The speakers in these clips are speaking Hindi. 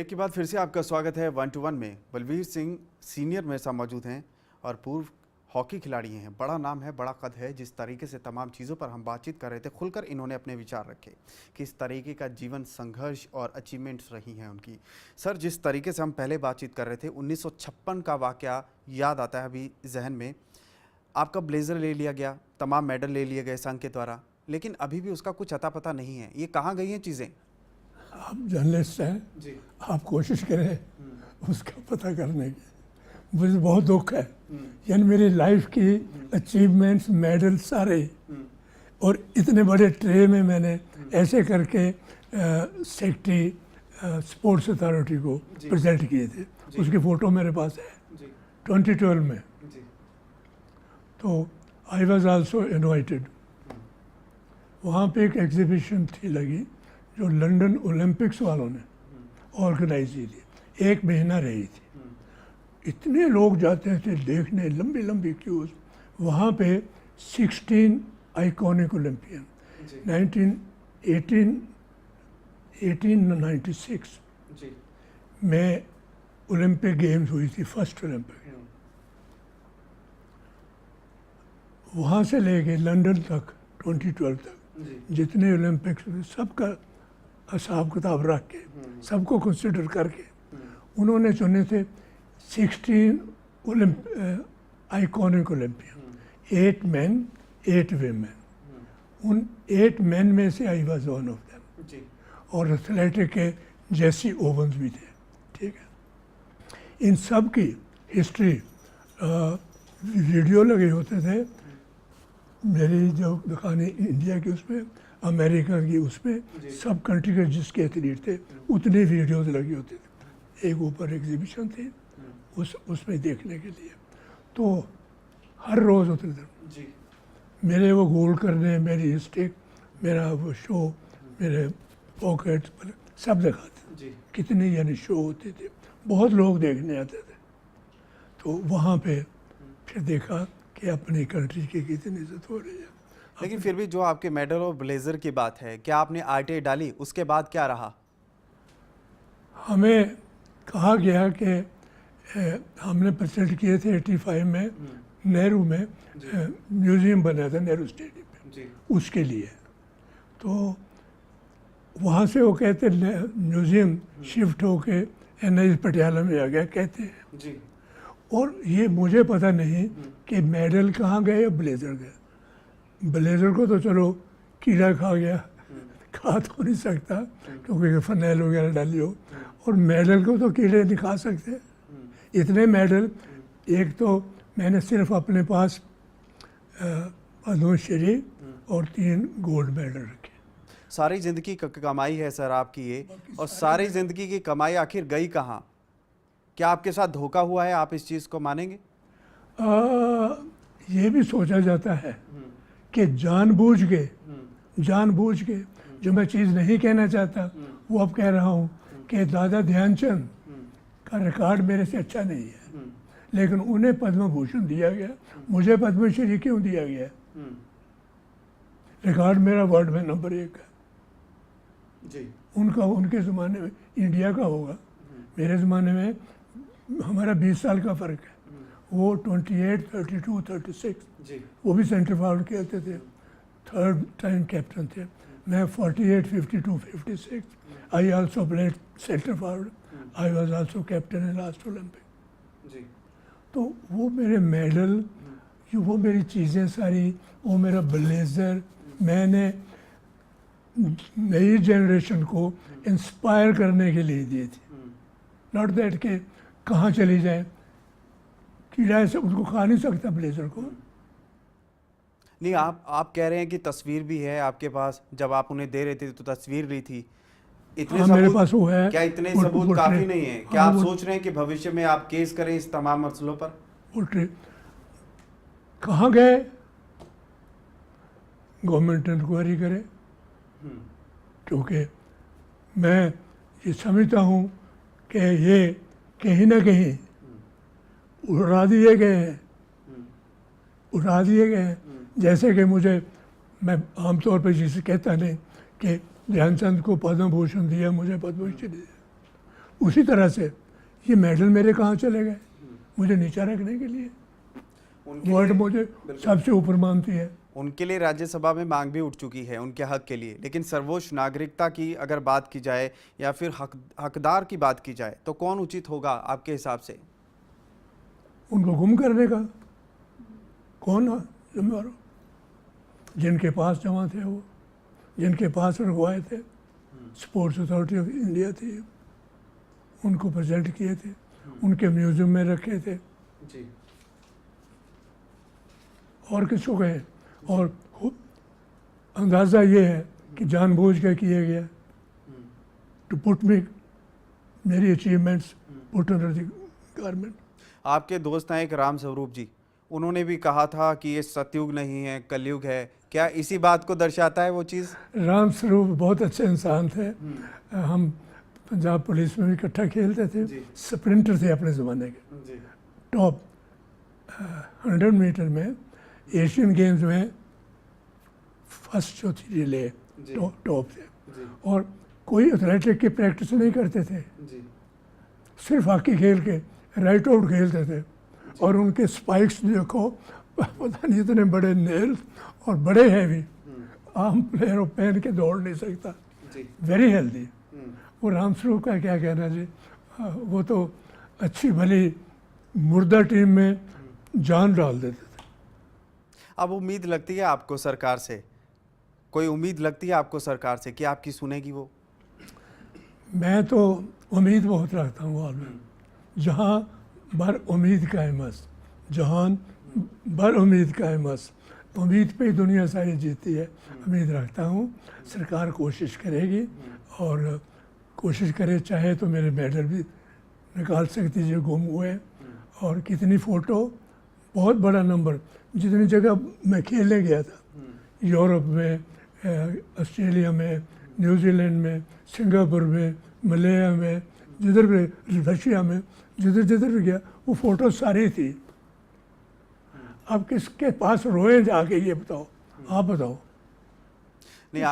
ब्रेक के बाद फिर से आपका स्वागत है 1 to 1 में। बलवीर सिंह सीनियर मेरे साथ मौजूद हैं और पूर्व हॉकी खिलाड़ी हैं। बड़ा नाम है, बड़ा कद है। जिस तरीके से तमाम चीज़ों पर हम बातचीत कर रहे थे, खुलकर इन्होंने अपने विचार रखे। किस तरीके का जीवन संघर्ष और अचीवमेंट्स रही हैं उनकी। सर, जिस तरीके से हम पहले बातचीत कर रहे थे, 1956 का वाक़या याद आता है अभी जहन में। आपका ब्लेज़र ले लिया गया, तमाम मेडल ले लिए गए संघ के द्वारा, लेकिन अभी भी उसका कुछ अता पता नहीं है। ये कहाँ गई हैं चीज़ें? आप जर्नलिस्ट हैं जी, आप कोशिश करें उसका पता करने की। मुझे बहुत दुख है, यानी मेरी लाइफ की अचीवमेंट्स, मेडल सारे, और इतने बड़े ट्रे में मैंने ऐसे करके सेक्रेटरी स्पोर्ट्स अथॉरिटी को प्रेजेंट किए थे। उसकी फ़ोटो मेरे पास है 2012 में। तो आई वॉज आल्सो इनवाइटेड। वहाँ पे एक एग्जीबिशन थी लगी जो लंदन ओलंपिक्स वालों ने ऑर्गेनाइज की थी। 1 महीना रही थी। इतने लोग जाते थे देखने, लंबी लंबी क्यूज। वहाँ पे 16 आइकॉनिक ओलंपियन 1896 में ओलंपिक गेम्स हुई थी, फर्स्ट ओलंपिक। वहाँ से लेके लंदन तक 2012 तक जितने ओलंपिक्स हुए सबका हिसाब किताब रख के, सबको कंसिडर करके उन्होंने चुने थे 16 आइकॉनिक ओलंपियन, 8 मैन 8 वीमेन। उन 8 मैन में से I was one of them. और एथलेटिक के जेसी ओवंस भी थे। ठीक है, इन सब की हिस्ट्री वीडियो लगे होते थे मेरी जो दुकानें इंडिया की, उसमें अमेरिका की, उसमें सब कंट्री के जिसके एथलीट थे उतने वीडियोस लगे होते थे। एक ऊपर एग्जीबिशन थी उसमें देखने के लिए, तो हर रोज़ होते थे मेरे वो गोल करने, मेरी स्टिक, मेरा वो शो, मेरे पॉकेट्स सब दिखाते कितने यानी शो होते थे। बहुत लोग देखने आते थे। तो वहाँ पे फिर देखा कि अपनी कंट्री की कितनी इज्जत हो रही है। लेकिन फिर भी जो आपके मेडल और ब्लेजर की बात है, क्या आपने आरटीआई डाली? उसके बाद क्या रहा? हमें कहा गया कि हमने प्रेजेंट किए थे 85 में नेहरू में, म्यूज़ियम बना था नेहरू स्टेडियम में, उसके लिए। तो वहाँ से वो कहते म्यूज़ियम शिफ्ट होके NIS पटियाला में आ गया कहते हैं जी। और ये मुझे पता नहीं कि मेडल कहाँ गए या ब्लेज़र गए। ब्लेज़र को तो चलो कीड़ा खा गया, खा तो नहीं सकता क्योंकि फनेल वगैरह डाली हो, और मेडल को तो कीड़े नहीं खा सकते। इतने मेडल, एक तो मैंने सिर्फ अपने पास पद्मश्री और 3 गोल्ड मेडल रखे। सारी ज़िंदगी कमाई है सर आपकी ये, और सारी ज़िंदगी की कमाई आखिर गई कहाँ? क्या आपके साथ धोखा हुआ है? आप इस चीज़ को मानेंगे? ये भी सोचा जाता है कि जानबूझ के जो मैं चीज़ नहीं कहना चाहता वो अब कह रहा हूँ कि दादा ध्यानचंद का रिकॉर्ड मेरे से अच्छा नहीं है, लेकिन उन्हें पद्म भूषण दिया गया, मुझे पद्मश्री क्यों दिया गया? रिकॉर्ड मेरा वर्ल्ड में नंबर 1 है जी। उनका उनके ज़माने में इंडिया का होगा, मेरे ज़माने में हमारा 20 साल का फ़र्क है। वो 28, 32, 36 जी। वो भी सेंटर फॉरवर्ड खेलते थे, 3rd टाइम कैप्टन थे। मैं 48, 52, 56 I also played centre forward. I was also captain in last Olympic जी। तो वो मेरे मेडल, वो मेरी चीज़ें सारी, वो मेरा ब्लेजर, मैंने नई जनरेशन को इंस्पायर करने के लिए दी थी। नॉट दैट के कहाँ चली जाए, कीड़ा ऐसे उसको खा नहीं सकता ब्लेजर को। नहीं, आप कह रहे हैं कि तस्वीर भी है आपके पास, जब आप उन्हें दे रहे थे तो तस्वीर ली थी। इतने सबूत मेरे पास वो है। क्या इतने सबूत काफ़ी नहीं है? क्या आप सोच रहे हैं कि भविष्य में आप केस करें इस तमाम मसलों पर? कहाँ गए? गवर्नमेंट इंक्वायरी करे, क्योंकि मैं ये समझता हूँ कि ये कहीं ना कहीं उड़ा दिए गए हैं। जैसे कि मैं आमतौर पर जिसे कहता नहीं कि ध्यानचंद को पद्म भूषण दिया, मुझे पद्मश्री दिया, उसी तरह से ये मेडल मेरे कहाँ चले गए, मुझे नीचा रखने के लिए। वर्ल्ड मुझे सबसे ऊपर मानती है। उनके लिए राज्यसभा में मांग भी उठ चुकी है उनके हक के लिए, लेकिन सर्वोच्च नागरिकता की अगर बात की जाए या फिर हकदार की बात की जाए तो कौन उचित होगा आपके हिसाब से? उनको गुम करने का कौन जिम्मेदार हो? जिनके पास जमा थे वो, जिनके पास रखवाए थे, स्पोर्ट्स अथॉरिटी ऑफ इंडिया थी, उनको प्रेजेंट किए थे, उनके म्यूजियम में रखे थे जी। और किसको कहे? और अंदाज़ा ये है कि जानबूझ कर किया गया, टू पुट मी मेरी achievements put under the garment. आपके दोस्त हैं एक राम स्वरूप जी, उन्होंने भी कहा था कि ये सतयुग नहीं है कलयुग है, क्या इसी बात को दर्शाता है वो चीज़? राम स्वरूप बहुत अच्छे इंसान थे। हम पंजाब पुलिस में भी इकट्ठा खेलते थे, स्प्रिंटर थे अपने ज़माने के। टॉप 100 मीटर में एशियन गेम्स में फर्स्ट जो थी रिले टॉप थे, और कोई एथलेटिक की प्रैक्टिस नहीं करते थे, सिर्फ हॉकी खेल के राइट आउट खेलते थे। और उनके स्पाइक्स देखो, पता नहीं इतने बड़े नेल और बड़े हैवी, आम प्लेयर पहन के दौड़ नहीं सकता, वेरी हेल्दी। वो राम स्वरूप का क्या कहना जी, वो तो अच्छी भली मुर्दा टीम में जान डाल देते थे। अब उम्मीद लगती है आपको सरकार से, कोई उम्मीद लगती है आपको सरकार से कि आपकी सुनेगी वो? मैं तो उम्मीद बहुत रखता हूँ आलम, जहाँ बर उम्मीद का है मस्त, जहान बर उम्मीद का है मस्त। उम्मीद पे ही दुनिया सारी जीती है। उम्मीद रखता हूँ सरकार कोशिश करेगी, और कोशिश करे चाहे तो मेरे मेडल भी निकाल सकती जो गुम हुए। और कितनी फ़ोटो, बहुत बड़ा नंबर, जितनी जगह मैं खेलने गया था, यूरोप में, ऑस्ट्रेलिया में, न्यूजीलैंड में, सिंगापुर में, मलेशिया में, जिधर भी, रशिया में, जिधर जिधर भी गया वो फ़ोटो सारी थी। अब किसके पास रोए जाके, ये बताओ, आप बताओ। नहीं,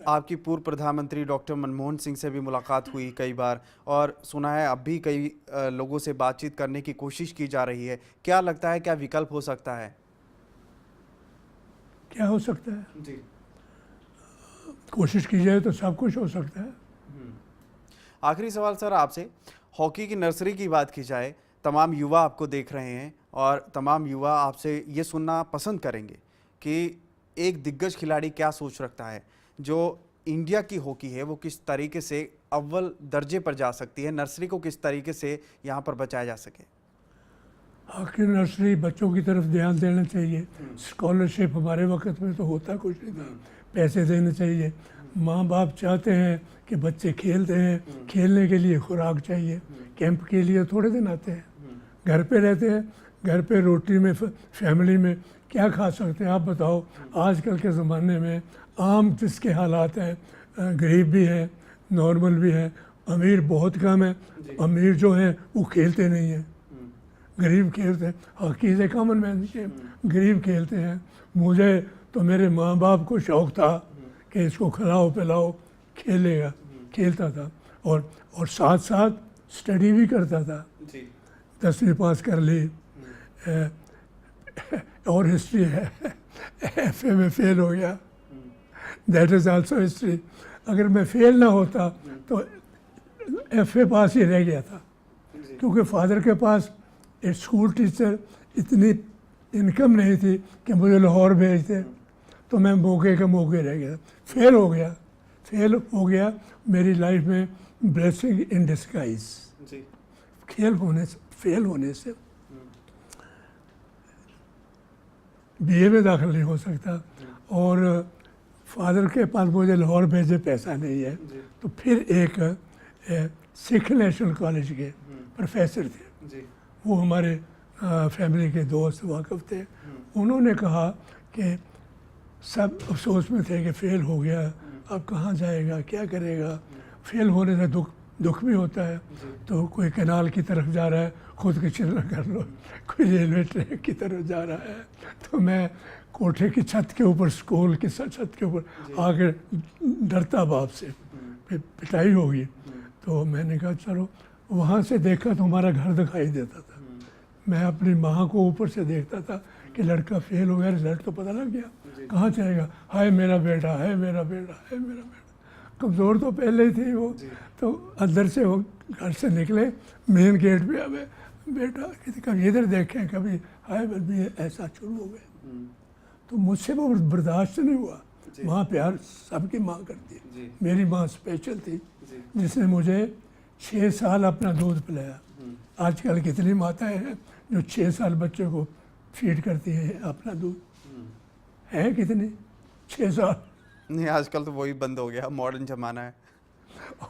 आपकी पूर्व प्रधानमंत्री डॉक्टर मनमोहन सिंह से भी मुलाकात हुई कई बार, और सुना है अब भी कई लोगों से बातचीत करने की कोशिश की जा रही है। क्या लगता है, क्या विकल्प हो सकता है? क्या हो सकता है जी? कोशिश की जाए तो सब कुछ हो सकता है। आखिरी सवाल सर आपसे, हॉकी की नर्सरी की बात की जाए, तमाम युवा आपको देख रहे हैं और तमाम युवा आपसे ये सुनना पसंद करेंगे कि एक दिग्गज खिलाड़ी क्या सोच रखता है, जो इंडिया की हॉकी है वो किस तरीके से अव्वल दर्जे पर जा सकती है, नर्सरी को किस तरीके से यहाँ पर बचाया जा सके? हॉकी नर्सरी बच्चों की तरफ ध्यान देना चाहिए। स्कॉलरशिप हमारे वक्त में तो होता कुछ नहीं था, पैसे देने चाहिए। माँ बाप चाहते हैं कि बच्चे खेलते हैं, खेलने के लिए खुराक चाहिए, कैंप के लिए थोड़े दिन आते हैं, घर पे रहते हैं, घर पे रोटी में फैमिली में क्या खा सकते हैं आप बताओ। आजकल के ज़माने में आम जिसके हालात हैं, गरीब भी है, नॉर्मल भी है, अमीर बहुत कम है। अमीर जो है वो खेलते नहीं हैं, गरीब खेलते हैं। Hockey is a common man game, गरीब खेलते हैं। मुझे तो मेरे माँ बाप को शौक़ था कि इसको खिलाओ पिलाओ, खेलेगा, खेलता था, और साथ साथ स्टडी भी करता था। 10वीं पास कर ली, और हिस्ट्री है, FA में फेल हो गया, दैट इज़ आल्सो हिस्ट्री। अगर मैं फेल ना होता तो FA पास ही रह गया था, क्योंकि फादर के पास एक स्कूल टीचर, इतनी इनकम नहीं थी कि मुझे लाहौर भेज दे, तो मैं मौके के मौके रह गया, फेल हो गया। मेरी लाइफ में ब्लेसिंग इन डिस्गाइज, फेल होने से BA में दाखिल नहीं हो सकता, और फादर के पास मुझे लाहौर भेजे पैसा नहीं है। तो फिर एक सिख नेशनल कॉलेज के प्रोफेसर थे, वो हमारे फैमिली के दोस्त वाकफ़ थे। उन्होंने कहा कि सब अफसोस में थे कि फ़ेल हो गया, अब कहाँ जाएगा, क्या करेगा। फेल होने से दुख भी होता है। तो कोई कैनाल की तरफ जा रहा है, खुद की चिंता कर लो, कोई रेलवे ट्रैक की तरफ जा रहा है। तो मैं कोठे की छत के ऊपर, स्कूल की छत के ऊपर आकर डरता बाप से, पिटाई होगी, तो मैंने कहा चलो, वहाँ से देखा तो हमारा घर दिखाई देता था। मैं अपनी माँ को ऊपर से देखता था कि लड़का फेल हो गया, रिजल्ट तो पता लग गया, कहाँ जाएगा, हाय मेरा बेटा, हाय मेरा बेटा, हाय मेरा बेटा। कमज़ोर तो पहले ही थी वो, तो अंदर से वो घर से निकले, मेन गेट पे आवे, बेटा कभी इधर देखें, कभी हाय भी, ऐसा शुरू हो गया। तो मुझसे वो बर्दाश्त नहीं हुआ। वहाँ प्यार सबकी माँ करती है, मेरी माँ स्पेशल थी जिसने मुझे 6 साल अपना दूध पिलाया। आजकल कितनी माताएं हैं जो 6 साल बच्चे को फीड करती हैं अपना दूध, है कितनी? 6 साल। नहीं, आजकल तो वही बंद हो गया, मॉडर्न ज़माना है।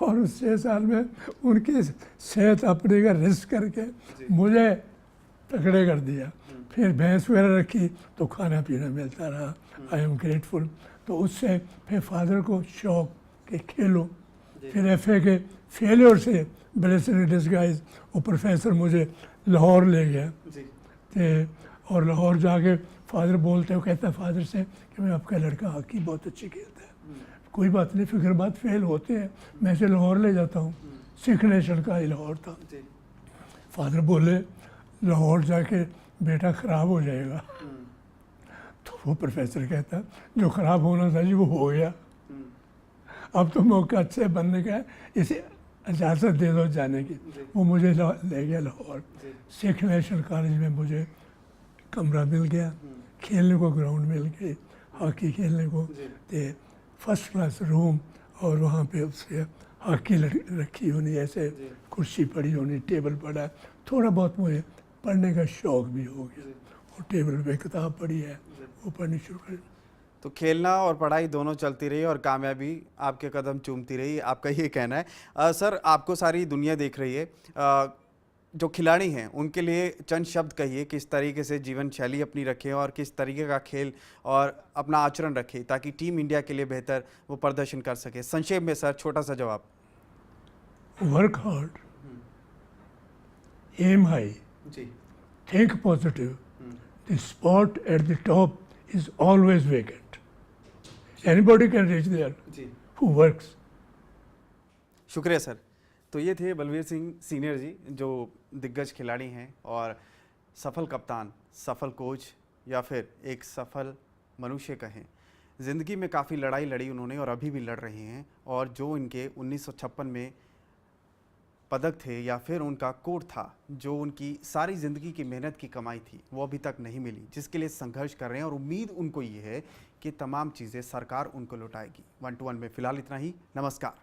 और उस 6 साल में उनकी सेहत अपने का रिस्क करके मुझे तगड़े कर दिया। फिर भैंस वगैरह रखी तो खाना पीना मिलता रहा, आई एम ग्रेटफुल। तो उससे फिर फादर को शौक कि खेलो। फिर FA के फेलियर से ब्लेसिंग इन डिस्गाइज वो प्रोफेसर मुझे लाहौर ले गया और लाहौर जाके फादर बोलते हो, कहता फादर से कि मैं आपका लड़का हॉकी बहुत अच्छी खेलता है, कोई बात नहीं, फिक्र बात, फेल होते हैं, मैं इसे लाहौर ले जाता हूँ। सिख नेशन का ही लाहौर था। फादर बोले लाहौर जाके बेटा ख़राब हो जाएगा। तो वो प्रोफेसर कहता जो ख़राब होना था जी वो हो गया, अब तो मौका अच्छे बनने का है, इसे इजाज़त दे दो जाने की। वो मुझे ले गया लाहौर। सिख नेशनल कॉलेज में मुझे कमरा मिल गया, खेलने को ग्राउंड मिल गई, हॉकी खेलने को, तो फर्स्ट क्लास रूम, और वहाँ पे उसके हॉकी रखी होनी, ऐसे कुर्सी पड़ी होनी, टेबल पड़ा, थोड़ा बहुत मुझे पढ़ने का शौक़ भी हो गया। वो टेबल पे किताब पड़ी है वो पढ़नी शुरू कर। तो खेलना और पढ़ाई दोनों चलती रही और कामयाबी आपके कदम चूमती रही, आपका ये कहना है। सर, आपको सारी दुनिया देख रही है, जो खिलाड़ी हैं उनके लिए चंद शब्द कहिए, किस तरीके से जीवन शैली अपनी रखें और किस तरीके का खेल और अपना आचरण रखें ताकि टीम इंडिया के लिए बेहतर वो प्रदर्शन कर सके। संक्षेप में सर, छोटा सा जवाब। Work hard, aim high, think positive, the spot at the top is always vacant. Anybody can reach there who works. शुक्रिया सर। तो ये थे बलवीर सिंह सीनियर जी, जो दिग्गज खिलाड़ी हैं और सफल कप्तान, सफल कोच या फिर एक सफल मनुष्य कहें। ज़िंदगी में काफ़ी लड़ाई लड़ी उन्होंने और अभी भी लड़ रहे हैं, और जो इनके 1956 में पदक थे या फिर उनका कोड था, जो उनकी सारी ज़िंदगी की मेहनत की कमाई थी, वो अभी तक नहीं मिली, जिसके लिए संघर्ष कर रहे हैं और उम्मीद उनको ये है कि तमाम चीज़ें सरकार उनको लौटाएगी। 1 to 1 में फ़िलहाल इतना ही। नमस्कार।